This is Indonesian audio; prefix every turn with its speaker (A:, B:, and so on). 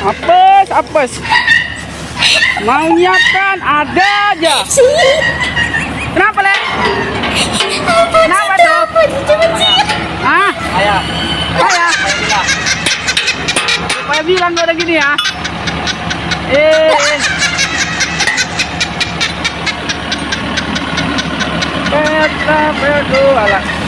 A: Apes, apes. Maunya kan ada aja. Kenapa, Le? Kenapa tuh? Ah, ayah. Ayah. Supaya bilang udah gini ya. Kita berdua lah.